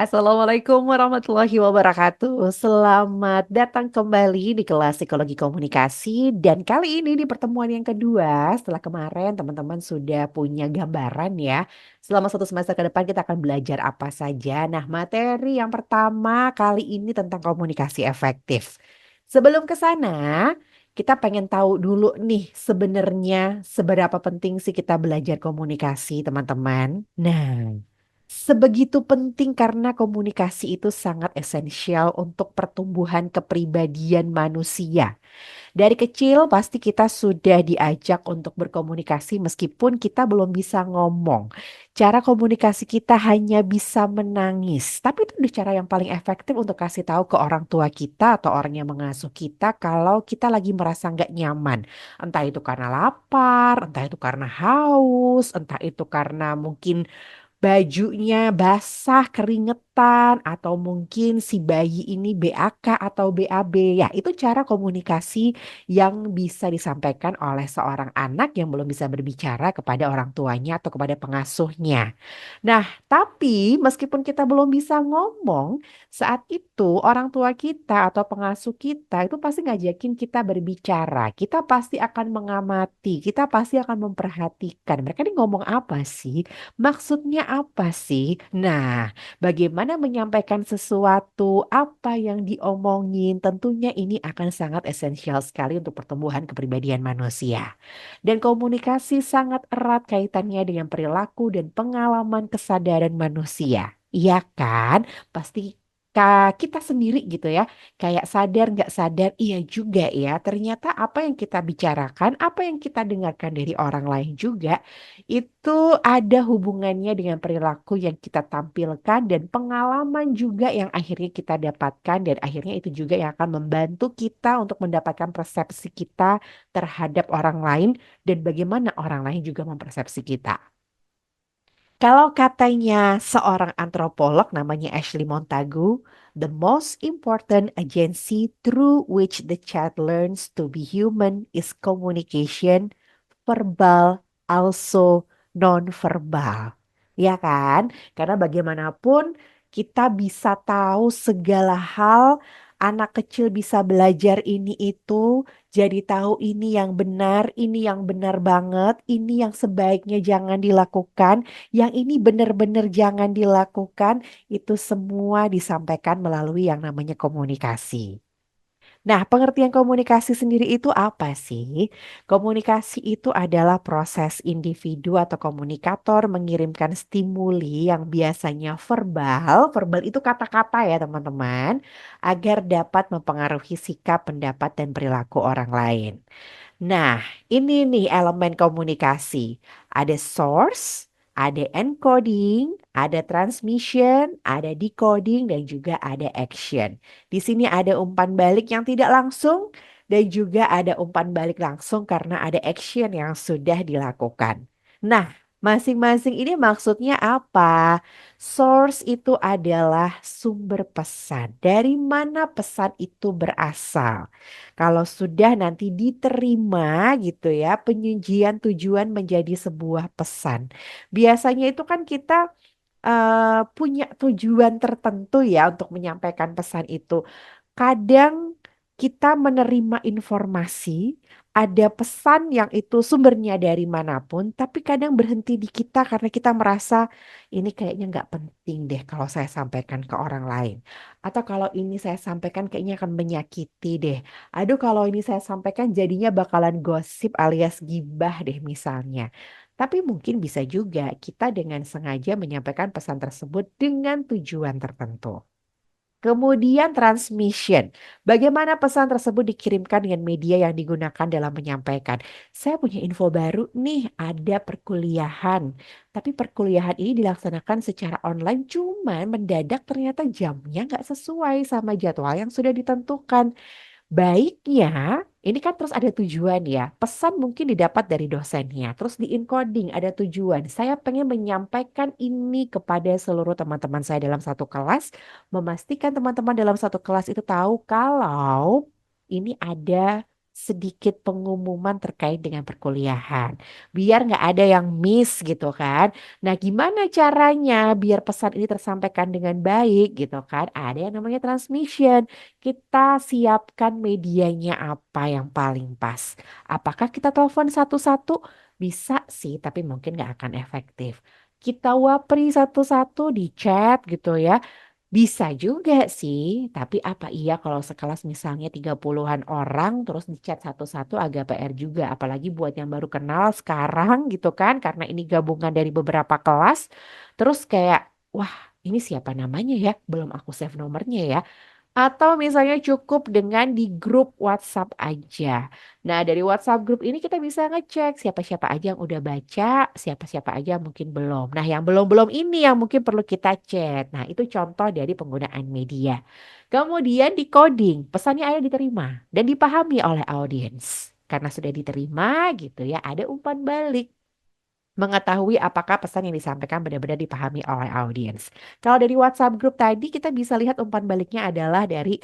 Assalamualaikum warahmatullahi wabarakatuh. Selamat datang kembali di kelas Psikologi Komunikasi dan kali ini di pertemuan yang kedua setelah kemarin teman-teman sudah punya gambaran ya. Selama satu semester ke depan kita akan belajar apa saja. Nah, materi yang pertama kali ini tentang komunikasi efektif. Sebelum ke sana, kita pengen tahu dulu nih sebenarnya seberapa penting sih kita belajar komunikasi, teman-teman. Nah, sebegitu penting karena komunikasi itu sangat esensial untuk pertumbuhan kepribadian manusia. Dari kecil pasti kita sudah diajak untuk berkomunikasi meskipun kita belum bisa ngomong. Cara komunikasi kita hanya bisa menangis. Tapi itu udah cara yang paling efektif untuk kasih tahu ke orang tua kita atau orang yang mengasuh kita kalau kita lagi merasa nggak nyaman. Entah itu karena lapar, entah itu karena haus, entah itu karena mungkin bajunya basah, keringetan, atau mungkin si bayi ini BAK atau BAB. Ya, itu cara komunikasi yang bisa disampaikan oleh seorang anak yang belum bisa berbicara kepada orang tuanya atau kepada pengasuhnya. Nah, tapi meskipun kita belum bisa ngomong, saat itu orang tua kita atau pengasuh kita itu pasti ngajakin kita berbicara. Kita pasti akan mengamati, kita pasti akan memperhatikan. Mereka ini ngomong apa sih? Maksudnya apa sih? Nah, bagaimana menyampaikan sesuatu, apa yang diomongin, tentunya ini akan sangat esensial sekali untuk pertumbuhan kepribadian manusia. Dan komunikasi sangat erat kaitannya dengan perilaku dan pengalaman kesadaran manusia. Iya kan? Pasti kita sendiri gitu ya, kayak sadar nggak sadar, iya juga ya. Ternyata apa yang kita bicarakan, apa yang kita dengarkan dari orang lain juga itu ada hubungannya dengan perilaku yang kita tampilkan dan pengalaman juga yang akhirnya kita dapatkan dan akhirnya itu juga yang akan membantu kita untuk mendapatkan persepsi kita terhadap orang lain dan bagaimana orang lain juga mempersepsi kita. Kalau katanya seorang antropolog namanya Ashley Montagu, the most important agency through which the child learns to be human is communication, verbal, also non-verbal. Ya kan? Karena bagaimanapun kita bisa tahu segala hal, anak kecil bisa belajar ini itu, jadi tahu ini yang benar, ini yang benar banget, ini yang sebaiknya jangan dilakukan, yang ini benar-benar jangan dilakukan, itu semua disampaikan melalui yang namanya komunikasi. Nah, pengertian komunikasi sendiri itu apa sih? Komunikasi itu adalah proses individu atau komunikator mengirimkan stimuli yang biasanya verbal, verbal itu kata-kata ya teman-teman, agar dapat mempengaruhi sikap, pendapat, dan perilaku orang lain. Nah, ini nih elemen komunikasi. Ada source, ada encoding, ada transmission, ada decoding, dan juga ada action. Di sini ada umpan balik yang tidak langsung dan juga ada umpan balik langsung karena ada action yang sudah dilakukan. Nah, masing-masing ini maksudnya apa? Source itu adalah sumber pesan. Dari mana pesan itu berasal? Kalau sudah nanti diterima gitu ya, penyujian tujuan menjadi sebuah pesan. Biasanya itu kan kita punya tujuan tertentu ya untuk menyampaikan pesan itu. Kadang kita menerima informasi, ada pesan yang itu sumbernya dari manapun, tapi kadang berhenti di kita karena kita merasa ini kayaknya nggak penting deh kalau saya sampaikan ke orang lain. Atau kalau ini saya sampaikan kayaknya akan menyakiti deh. Aduh kalau ini saya sampaikan jadinya bakalan gosip alias gibah deh misalnya. Tapi mungkin bisa juga kita dengan sengaja menyampaikan pesan tersebut dengan tujuan tertentu. Kemudian transmission. Bagaimana pesan tersebut dikirimkan dengan media yang digunakan dalam menyampaikan. Saya punya info baru nih, ada perkuliahan. Tapi perkuliahan ini dilaksanakan secara online, cuman mendadak ternyata jamnya nggak sesuai sama jadwal yang sudah ditentukan. Baiknya, ini kan terus ada tujuan ya. Pesan mungkin didapat dari dosennya, terus di encoding ada tujuan. Saya pengen menyampaikan ini kepada seluruh teman-teman saya dalam satu kelas, memastikan teman-teman dalam satu kelas itu tahu kalau ini ada sedikit pengumuman terkait dengan perkuliahan. Biar nggak ada yang miss gitu kan. Nah, gimana caranya biar pesan ini tersampaikan dengan baik gitu kan? Ada yang namanya transmission. Kita siapkan medianya apa yang paling pas. Apakah kita telepon satu-satu? Bisa sih, tapi mungkin nggak akan efektif. Kita wapri satu-satu di chat gitu ya. Bisa juga sih, tapi apa iya kalau sekelas misalnya 30-an orang terus di chat satu-satu agak PR juga. Apalagi buat yang baru kenal sekarang gitu kan, karena ini gabungan dari beberapa kelas. Terus kayak, wah ini siapa namanya ya? Belum aku save nomornya ya. Atau misalnya cukup dengan di grup WhatsApp aja. Nah, dari WhatsApp grup ini kita bisa ngecek siapa-siapa aja yang udah baca, siapa-siapa aja yang mungkin belum. Nah, yang belum-belum ini yang mungkin perlu kita chat. Nah, itu contoh dari penggunaan media. Kemudian di coding, pesannya ada diterima dan dipahami oleh audiens. Karena sudah diterima gitu ya, ada umpan balik mengetahui apakah pesan yang disampaikan benar-benar dipahami oleh audiens. Kalau dari WhatsApp group tadi kita bisa lihat umpan baliknya adalah dari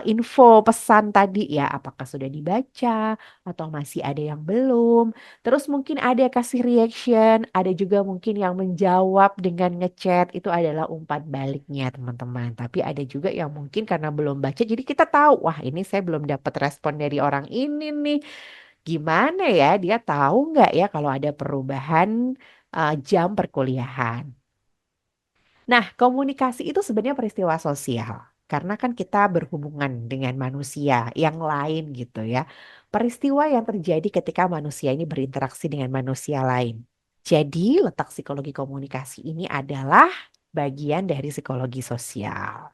info pesan tadi ya, apakah sudah dibaca atau masih ada yang belum. Terus mungkin ada kasih reaction, ada juga mungkin yang menjawab dengan ngechat, itu adalah umpan baliknya teman-teman. Tapi ada juga yang mungkin karena belum baca jadi kita tahu, wah ini saya belum dapat respon dari orang ini nih. Gimana ya, dia tahu nggak ya kalau ada perubahan jam perkuliahan? Nah, komunikasi itu sebenarnya peristiwa sosial. Karena kan kita berhubungan dengan manusia yang lain gitu ya. Peristiwa yang terjadi ketika manusia ini berinteraksi dengan manusia lain. Jadi, letak psikologi komunikasi ini adalah bagian dari psikologi sosial.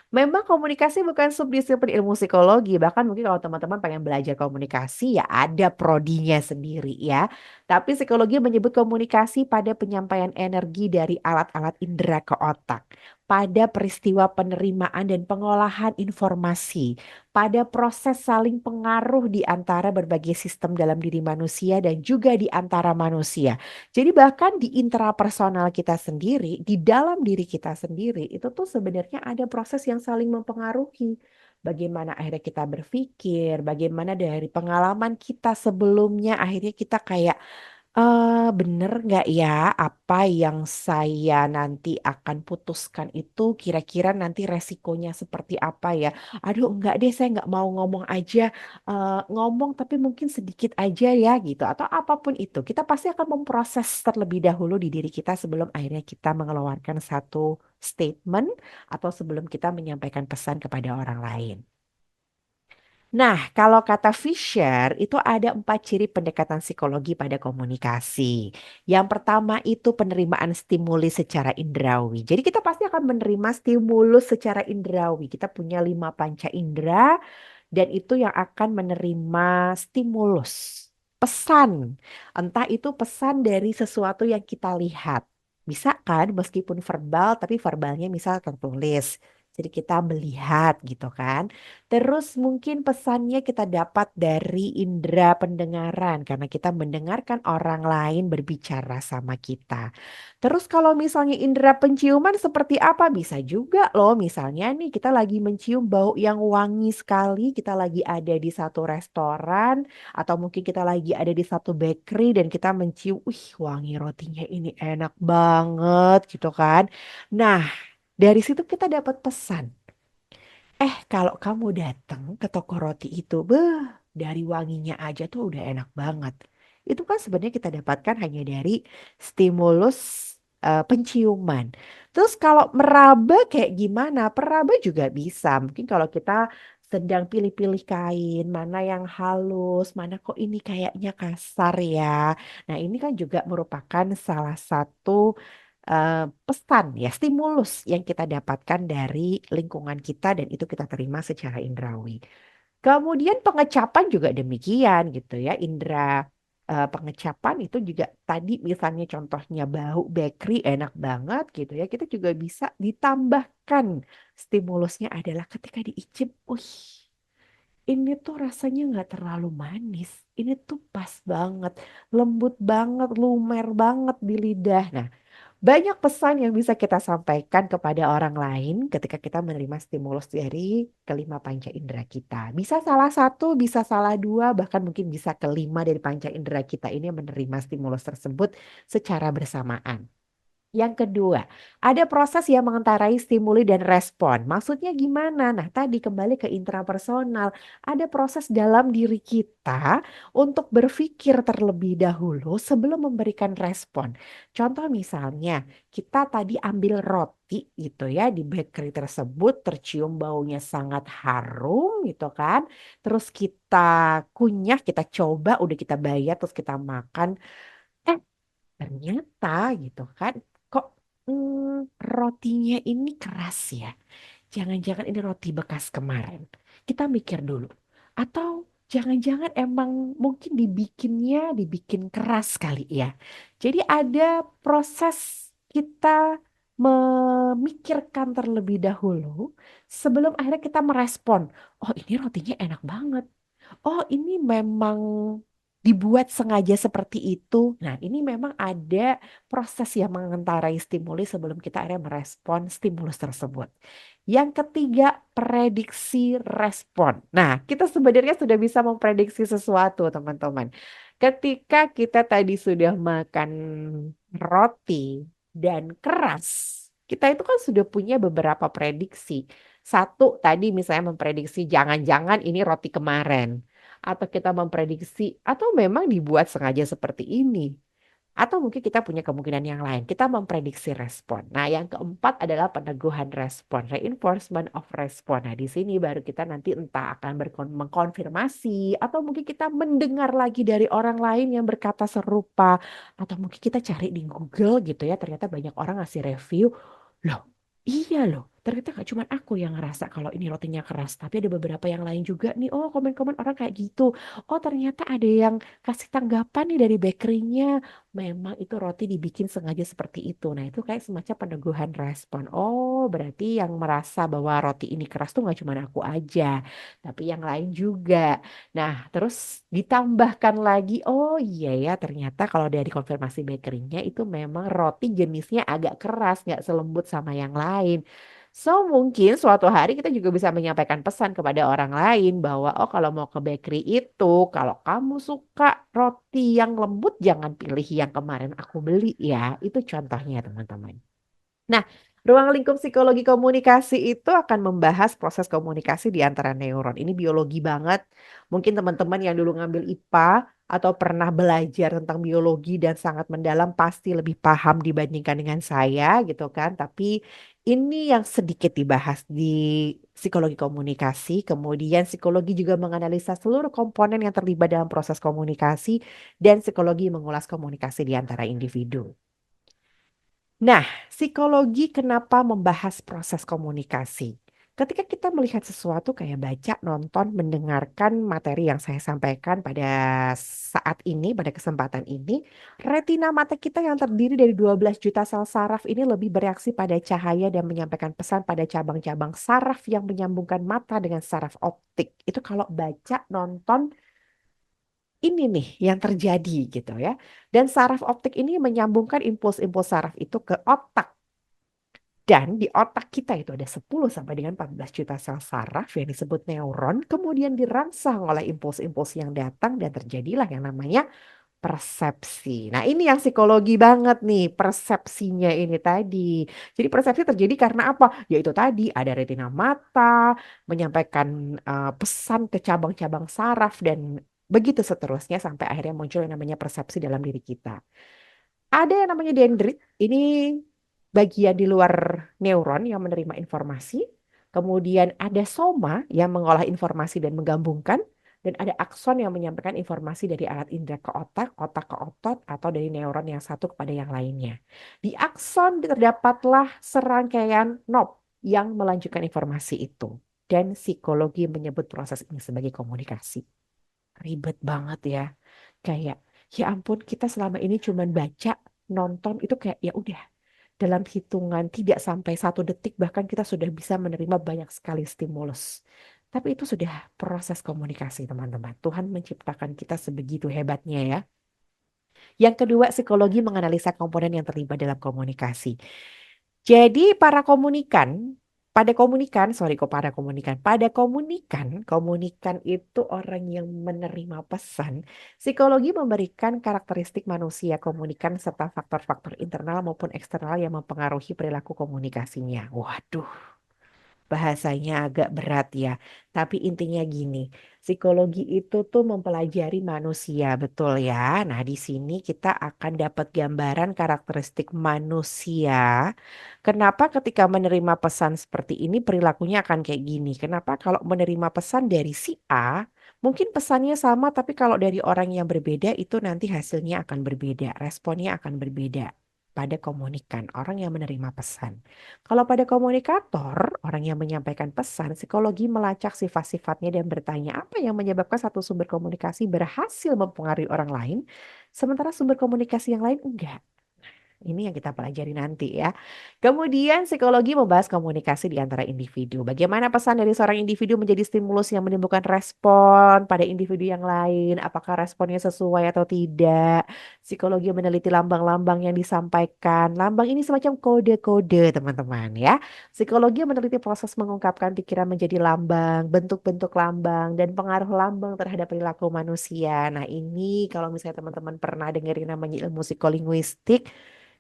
Memang komunikasi bukan subdisiplin ilmu psikologi, bahkan mungkin kalau teman-teman pengen belajar komunikasi ya ada prodinya sendiri ya. Tapi psikologi menyebut komunikasi pada penyampaian energi dari alat-alat indera ke otak, pada peristiwa penerimaan dan pengolahan informasi, pada proses saling pengaruh di antara berbagai sistem dalam diri manusia dan juga di antara manusia. Jadi bahkan di intrapersonal kita sendiri, di dalam diri kita sendiri, itu tuh sebenarnya ada proses yang saling mempengaruhi. Bagaimana akhirnya kita berpikir, bagaimana dari pengalaman kita sebelumnya akhirnya kita kayak bener nggak ya apa yang saya nanti akan putuskan itu kira-kira nanti resikonya seperti apa ya? Aduh enggak deh saya nggak mau ngomong aja. Ngomong tapi mungkin sedikit aja ya gitu atau apapun itu. Kita pasti akan memproses terlebih dahulu di diri kita sebelum akhirnya kita mengeluarkan satu statement atau sebelum kita menyampaikan pesan kepada orang lain. Nah, kalau kata Fisher, itu ada 4 ciri pendekatan psikologi pada komunikasi. Yang pertama itu penerimaan stimuli secara indrawi. Jadi kita pasti akan menerima stimulus secara indrawi. Kita punya 5 panca indera dan itu yang akan menerima stimulus. Pesan, entah itu pesan dari sesuatu yang kita lihat. Bisa kan meskipun verbal, tapi verbalnya misal tertulis. Jadi kita melihat gitu kan. Terus mungkin pesannya kita dapat dari indera pendengaran karena kita mendengarkan orang lain berbicara sama kita. Terus kalau misalnya indera penciuman seperti apa? Bisa juga loh misalnya nih kita lagi mencium bau yang wangi sekali, kita lagi ada di satu restoran atau mungkin kita lagi ada di satu bakery dan kita mencium, wih wangi rotinya ini enak banget gitu kan. Nah, dari situ kita dapat pesan. Kalau kamu datang ke toko roti itu, dari wanginya aja tuh udah enak banget. Itu kan sebenarnya kita dapatkan hanya dari stimulus penciuman. Terus kalau meraba kayak gimana? Peraba juga bisa. Mungkin kalau kita sedang pilih-pilih kain, mana yang halus, mana kok ini kayaknya kasar ya. Nah, ini kan juga merupakan salah satu pesan ya, stimulus yang kita dapatkan dari lingkungan kita dan itu kita terima secara indrawi. Kemudian pengecapan juga demikian gitu ya, indera pengecapan itu juga tadi misalnya contohnya bau bakery enak banget gitu ya, kita juga bisa ditambahkan stimulusnya adalah ketika diicip, wih ini tuh rasanya nggak terlalu manis, ini tuh pas banget, lembut banget, lumer banget di lidah. Nah, Banyak pesan yang bisa kita sampaikan kepada orang lain ketika kita menerima stimulus dari kelima panca indera kita. Bisa salah satu, bisa salah dua, bahkan mungkin bisa kelima dari panca indera kita ini menerima stimulus tersebut secara bersamaan. Yang kedua, ada proses yang mengendarai stimuli dan respon. Maksudnya gimana? Nah, tadi kembali ke intrapersonal. Ada proses dalam diri kita untuk berpikir terlebih dahulu sebelum memberikan respon. Contoh misalnya, kita tadi ambil roti gitu ya di bakery tersebut, tercium baunya sangat harum gitu kan. Terus kita kunyah, kita coba, udah kita bayar, terus kita makan. Eh, ternyata gitu kan, kok rotinya ini keras ya. Jangan-jangan ini roti bekas kemarin. Kita mikir dulu. Atau jangan-jangan emang mungkin dibikin keras kali ya. Jadi ada proses kita memikirkan terlebih dahulu sebelum akhirnya kita merespon. Oh, ini rotinya enak banget. Oh, ini memang dibuat sengaja seperti itu. Nah, ini memang ada proses yang mengendarai stimuli sebelum kita akhirnya merespon stimulus tersebut. Yang ketiga, prediksi respon. Nah, kita sebenarnya sudah bisa memprediksi sesuatu, teman-teman. Ketika kita tadi sudah makan roti dan keras, kita itu kan sudah punya beberapa prediksi. Satu, tadi misalnya memprediksi jangan-jangan ini roti kemarin. Atau kita memprediksi, atau memang dibuat sengaja seperti ini. Atau mungkin kita punya kemungkinan yang lain. Kita memprediksi respon. Nah, yang keempat adalah peneguhan respon, reinforcement of respon. Nah, di sini baru kita nanti entah akan mengkonfirmasi atau mungkin kita mendengar lagi dari orang lain yang berkata serupa atau mungkin kita cari di Google gitu ya. Ternyata banyak orang ngasih review. Loh, iya loh. Ternyata gak cuma aku yang ngerasa kalau ini rotinya keras, tapi ada beberapa yang lain juga nih. Oh, komen-komen orang kayak gitu. Oh, ternyata ada yang kasih tanggapan nih dari bakerynya. Memang itu roti dibikin sengaja seperti itu. Nah, itu kayak semacam peneguhan respon. Oh, berarti yang merasa bahwa roti ini keras tuh nggak cuma aku aja, tapi yang lain juga. Nah, terus ditambahkan lagi, oh iya ya, ternyata kalau dari konfirmasi bakerynya itu memang roti jenisnya agak keras, nggak selembut sama yang lain. So, mungkin suatu hari kita juga bisa menyampaikan pesan kepada orang lain bahwa, oh kalau mau ke bakery itu, kalau kamu suka roti yang lembut, jangan pilih yang kemarin aku beli ya. Itu contohnya teman-teman. Nah, ruang lingkup psikologi komunikasi itu akan membahas proses komunikasi di antara neuron. Ini biologi banget. Mungkin teman-teman yang dulu ngambil IPA atau pernah belajar tentang biologi dan sangat mendalam pasti lebih paham dibandingkan dengan saya gitu kan. Tapi ini yang sedikit dibahas di psikologi komunikasi. Kemudian psikologi juga menganalisa seluruh komponen yang terlibat dalam proses komunikasi dan psikologi mengulas komunikasi di antara individu. Nah, psikologi kenapa membahas proses komunikasi? Ketika kita melihat sesuatu kayak baca, nonton, mendengarkan materi yang saya sampaikan pada saat ini, pada kesempatan ini, retina mata kita yang terdiri dari 12 juta sel saraf ini lebih bereaksi pada cahaya dan menyampaikan pesan pada cabang-cabang saraf yang menyambungkan mata dengan saraf optik. Itu kalau baca, nonton, ini nih yang terjadi gitu ya. Dan saraf optik ini menyambungkan impuls-impuls saraf itu ke otak. Dan di otak kita itu ada 10 sampai dengan 14 juta sel saraf yang disebut neuron, kemudian dirangsang oleh impuls-impuls yang datang dan terjadilah yang namanya persepsi. Nah, ini yang psikologi banget nih, persepsinya ini tadi. Jadi persepsi terjadi karena apa? Yaitu tadi ada retina mata menyampaikan pesan ke cabang-cabang saraf dan begitu seterusnya sampai akhirnya muncul yang namanya persepsi dalam diri kita. Ada yang namanya dendrit, ini bagian di luar neuron yang menerima informasi. Kemudian ada soma yang mengolah informasi dan menggabungkan. Dan ada akson yang menyampaikan informasi dari alat indera ke otak ke otot, atau dari neuron yang satu kepada yang lainnya. Di akson terdapatlah serangkaian knob yang melanjutkan informasi itu. Dan psikologi menyebut proses ini sebagai komunikasi. Ribet banget ya. Kayak, ya ampun kita selama ini cuman baca, nonton itu kayak ya udah. Dalam hitungan tidak sampai 1 detik bahkan kita sudah bisa menerima banyak sekali stimulus. Tapi itu sudah proses komunikasi teman-teman. Tuhan menciptakan kita sebegitu hebatnya ya. Yang kedua, psikologi menganalisa komponen yang terlibat dalam komunikasi. Jadi pada komunikan itu orang yang menerima pesan. Psikologi memberikan karakteristik manusia komunikan serta faktor-faktor internal maupun eksternal yang mempengaruhi perilaku komunikasinya. Waduh, bahasanya agak berat ya. Tapi intinya gini, psikologi itu tuh mempelajari manusia, betul ya. Nah, di sini kita akan dapat gambaran karakteristik manusia. Kenapa ketika menerima pesan seperti ini perilakunya akan kayak gini? Kenapa kalau menerima pesan dari si A, mungkin pesannya sama, tapi kalau dari orang yang berbeda itu nanti hasilnya akan berbeda, responnya akan berbeda. Pada komunikan, orang yang menerima pesan. Kalau pada komunikator, orang yang menyampaikan pesan, psikologi melacak sifat-sifatnya dan bertanya apa yang menyebabkan satu sumber komunikasi berhasil mempengaruhi orang lain, sementara sumber komunikasi yang lain enggak. Ini yang kita pelajari nanti ya. Kemudian psikologi membahas komunikasi di antara individu. Bagaimana pesan dari seorang individu menjadi stimulus yang menimbulkan respon pada individu yang lain. Apakah responnya sesuai atau tidak. Psikologi meneliti lambang-lambang yang disampaikan. Lambang ini semacam kode-kode teman-teman ya. Psikologi meneliti proses mengungkapkan pikiran menjadi lambang, bentuk-bentuk lambang, dan pengaruh lambang terhadap perilaku manusia. Nah ini kalau misalnya teman-teman pernah dengerin namanya ilmu psikolinguistik,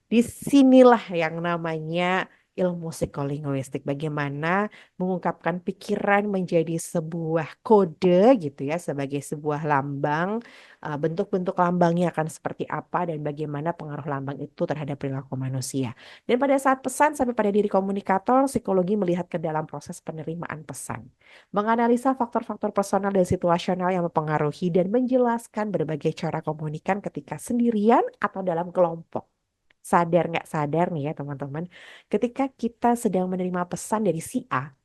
disinilah yang namanya ilmu psikolinguistik. Bagaimana mengungkapkan pikiran menjadi sebuah kode gitu ya, sebagai sebuah lambang. Bentuk-bentuk lambangnya akan seperti apa dan bagaimana pengaruh lambang itu terhadap perilaku manusia. Dan pada saat pesan sampai pada diri komunikator, psikologi melihat ke dalam proses penerimaan pesan. Menganalisa faktor-faktor personal dan situasional yang mempengaruhi dan menjelaskan berbagai cara komunikan ketika sendirian atau dalam kelompok. Sadar nggak sadar nih ya teman-teman, ketika kita sedang menerima pesan dari si A,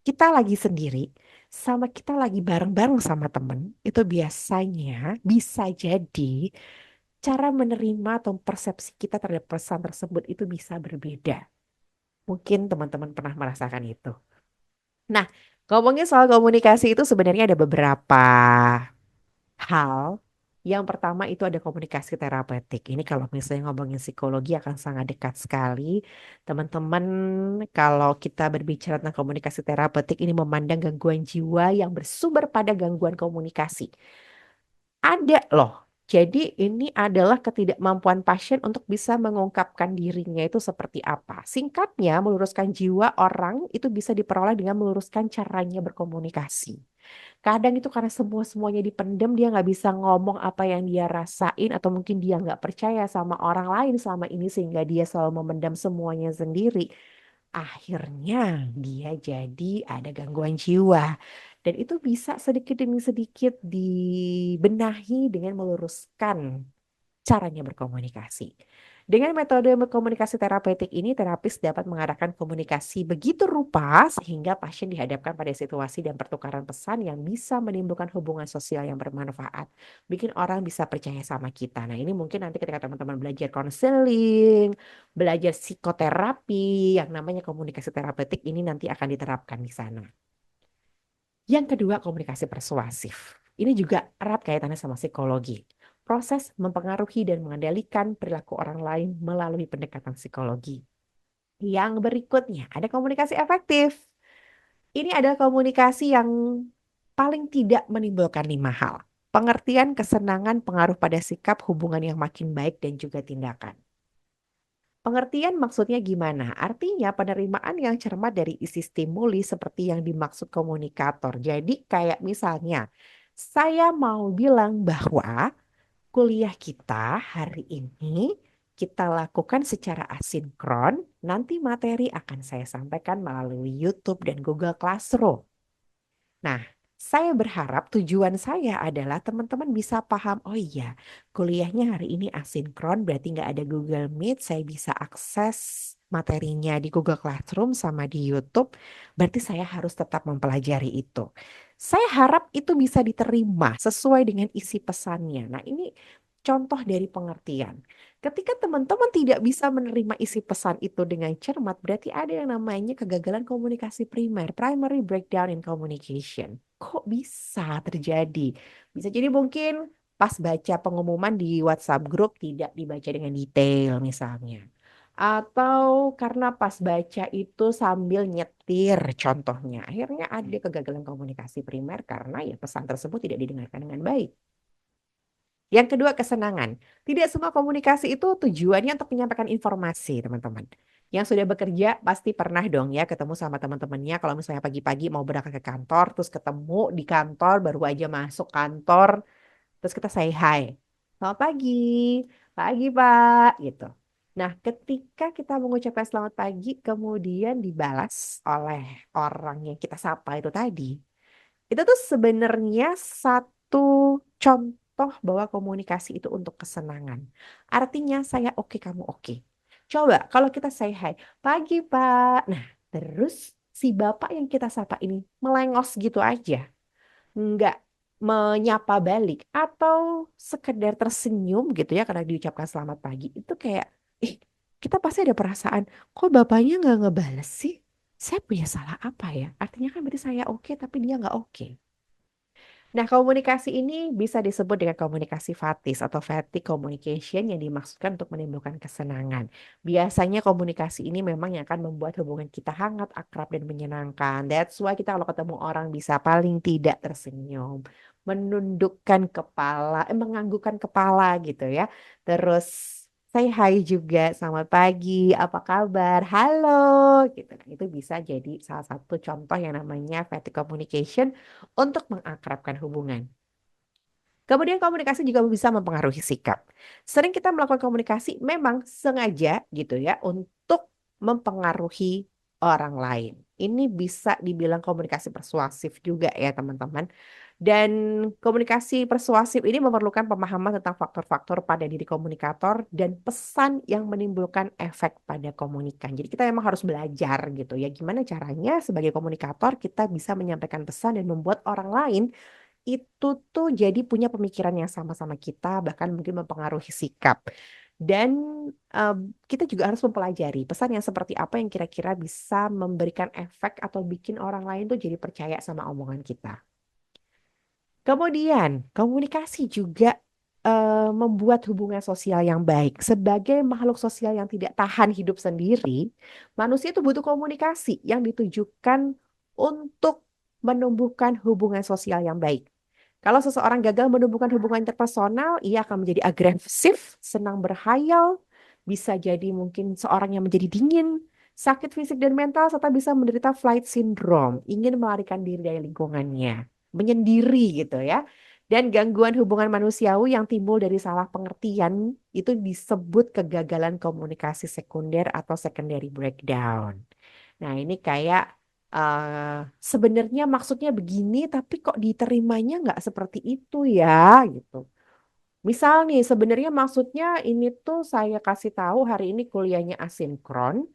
kita lagi sendiri, sama kita lagi bareng-bareng sama temen, itu biasanya bisa jadi cara menerima atau persepsi kita terhadap pesan tersebut itu bisa berbeda. Mungkin teman-teman pernah merasakan itu. Nah, ngomongin soal komunikasi itu sebenarnya ada beberapa hal. Yang pertama itu ada komunikasi terapeutik. Ini kalau misalnya ngomongin psikologi akan sangat dekat sekali. Teman-teman, kalau kita berbicara tentang komunikasi terapeutik ini memandang gangguan jiwa yang bersumber pada gangguan komunikasi. Ada loh. Jadi ini adalah ketidakmampuan pasien untuk bisa mengungkapkan dirinya itu seperti apa. Singkatnya, meluruskan jiwa orang itu bisa diperoleh dengan meluruskan caranya berkomunikasi. Kadang itu karena semuanya dipendem, dia nggak bisa ngomong apa yang dia rasain atau mungkin dia nggak percaya sama orang lain selama ini sehingga dia selalu memendam semuanya sendiri. Akhirnya dia jadi ada gangguan jiwa. Dan itu bisa sedikit demi sedikit dibenahi dengan meluruskan caranya berkomunikasi. Dengan metode komunikasi terapeutik ini, terapis dapat mengarahkan komunikasi begitu rupa sehingga pasien dihadapkan pada situasi dan pertukaran pesan yang bisa menimbulkan hubungan sosial yang bermanfaat. Bikin orang bisa percaya sama kita. Nah, ini mungkin nanti ketika teman-teman belajar konseling, belajar psikoterapi, yang namanya komunikasi terapeutik ini nanti akan diterapkan di sana. Yang kedua, komunikasi persuasif. Ini juga erat kaitannya sama psikologi. Proses mempengaruhi dan mengendalikan perilaku orang lain melalui pendekatan psikologi. Yang berikutnya, ada komunikasi efektif. Ini adalah komunikasi yang paling tidak menimbulkan 5 hal. Pengertian, kesenangan, pengaruh pada sikap, hubungan yang makin baik, dan juga tindakan. Pengertian maksudnya gimana? Artinya penerimaan yang cermat dari isi stimuli seperti yang dimaksud komunikator. Jadi kayak misalnya, saya mau bilang bahwa kuliah kita hari ini kita lakukan secara asinkron. Nanti materi akan saya sampaikan melalui YouTube dan Google Classroom. Nah, saya berharap tujuan saya adalah teman-teman bisa paham, oh iya, kuliahnya hari ini asinkron, berarti nggak ada Google Meet, saya bisa akses materinya di Google Classroom sama di YouTube, berarti saya harus tetap mempelajari itu. Saya harap itu bisa diterima sesuai dengan isi pesannya. Nah, ini contoh dari pengertian. Ketika teman-teman tidak bisa menerima isi pesan itu dengan cermat, berarti ada yang namanya kegagalan komunikasi primer, primary breakdown in communication. Kok bisa terjadi? Bisa jadi mungkin pas baca pengumuman di WhatsApp grup tidak dibaca dengan detail misalnya. Atau karena pas baca itu sambil nyetir contohnya. Akhirnya ada kegagalan komunikasi primer karena ya pesan tersebut tidak didengarkan dengan baik. Yang kedua, kesenangan. Tidak semua komunikasi itu tujuannya untuk menyampaikan informasi, teman-teman. Yang sudah bekerja pasti pernah dong ya ketemu sama teman-temannya kalau misalnya pagi-pagi mau berangkat ke kantor, terus ketemu di kantor, baru aja masuk kantor, terus kita say hi. Selamat pagi, pagi Pak, gitu. Nah, ketika kita mengucapkan selamat pagi, kemudian dibalas oleh orang yang kita sapa itu tadi, itu tuh sebenarnya satu contoh bahwa komunikasi itu untuk kesenangan. Artinya saya oke, kamu oke. Coba kalau kita say hi, pagi Pak. Nah, terus si bapak yang kita sapa ini melengos gitu aja, nggak menyapa balik atau sekedar tersenyum gitu ya karena diucapkan selamat pagi. Itu kayak, ih, kita pasti ada perasaan, kok bapaknya nggak ngebales sih? Saya punya salah apa ya? Artinya kan berarti saya oke tapi dia nggak oke. Nah, komunikasi ini bisa disebut dengan komunikasi fatis atau fatigue communication yang dimaksudkan untuk menimbulkan kesenangan. Biasanya komunikasi ini memang yang akan membuat hubungan kita hangat, akrab, dan menyenangkan. That's why kita kalau ketemu orang bisa paling tidak tersenyum, menundukkan kepala, menganggukkan kepala gitu ya. Terus say hi juga, selamat pagi, apa kabar, halo, gitu. Nah, itu bisa jadi salah satu contoh yang namanya fatigue communication untuk mengakrabkan hubungan. Kemudian komunikasi juga bisa mempengaruhi sikap. Sering kita melakukan komunikasi memang sengaja gitu ya untuk mempengaruhi orang lain. Ini bisa dibilang komunikasi persuasif juga ya teman-teman. Dan komunikasi persuasif ini memerlukan pemahaman tentang faktor-faktor pada diri komunikator dan pesan yang menimbulkan efek pada komunikan. Jadi kita memang harus belajar gitu ya gimana caranya sebagai komunikator kita bisa menyampaikan pesan dan membuat orang lain itu tuh jadi punya pemikiran yang sama sama kita, bahkan mungkin mempengaruhi sikap. Dan kita juga harus mempelajari pesan yang seperti apa yang kira-kira bisa memberikan efek atau bikin orang lain tuh jadi percaya sama omongan kita. Kemudian, komunikasi juga membuat hubungan sosial yang baik. Sebagai makhluk sosial yang tidak tahan hidup sendiri, manusia itu butuh komunikasi yang ditujukan untuk menumbuhkan hubungan sosial yang baik. Kalau seseorang gagal menumbuhkan hubungan interpersonal, ia akan menjadi agresif, senang berhayal, bisa jadi mungkin seorang yang menjadi dingin, sakit fisik dan mental, serta bisa menderita flight syndrome, ingin melarikan diri dari lingkungannya, menyendiri gitu ya. Dan gangguan hubungan manusiawi yang timbul dari salah pengertian itu disebut kegagalan komunikasi sekunder atau secondary breakdown. Nah, ini kayak sebenarnya maksudnya begini, tapi kok diterimanya nggak seperti itu ya, gitu. Misal nih, sebenarnya maksudnya ini tuh saya kasih tahu hari ini kuliahnya asinkron,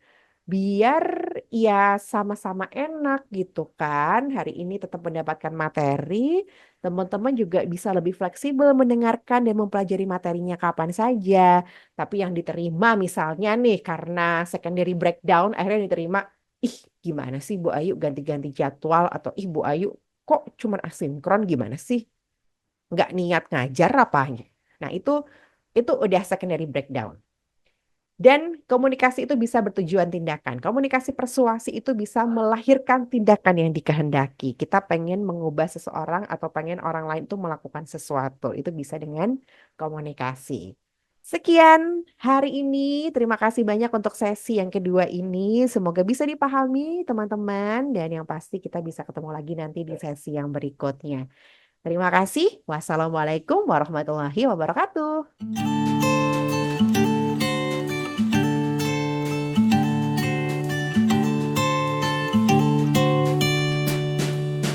biar ya sama-sama enak gitu kan. Hari ini tetap mendapatkan materi, teman-teman juga bisa lebih fleksibel mendengarkan dan mempelajari materinya kapan saja. Tapi yang diterima misalnya nih karena secondary breakdown akhirnya diterima, ih gimana sih Bu Ayu ganti-ganti jadwal atau ih Bu Ayu kok cuman asinkron gimana sih? Nggak niat ngajar apa? Nah itu udah secondary breakdown. Dan komunikasi itu bisa bertujuan tindakan. Komunikasi persuasi itu bisa melahirkan tindakan yang dikehendaki. Kita pengen mengubah seseorang atau pengen orang lain itu melakukan sesuatu. Itu bisa dengan komunikasi. Sekian hari ini. Terima kasih banyak untuk sesi yang kedua ini. Semoga bisa dipahami teman-teman. Dan yang pasti kita bisa ketemu lagi nanti di sesi yang berikutnya. Terima kasih. Wassalamualaikum warahmatullahi wabarakatuh.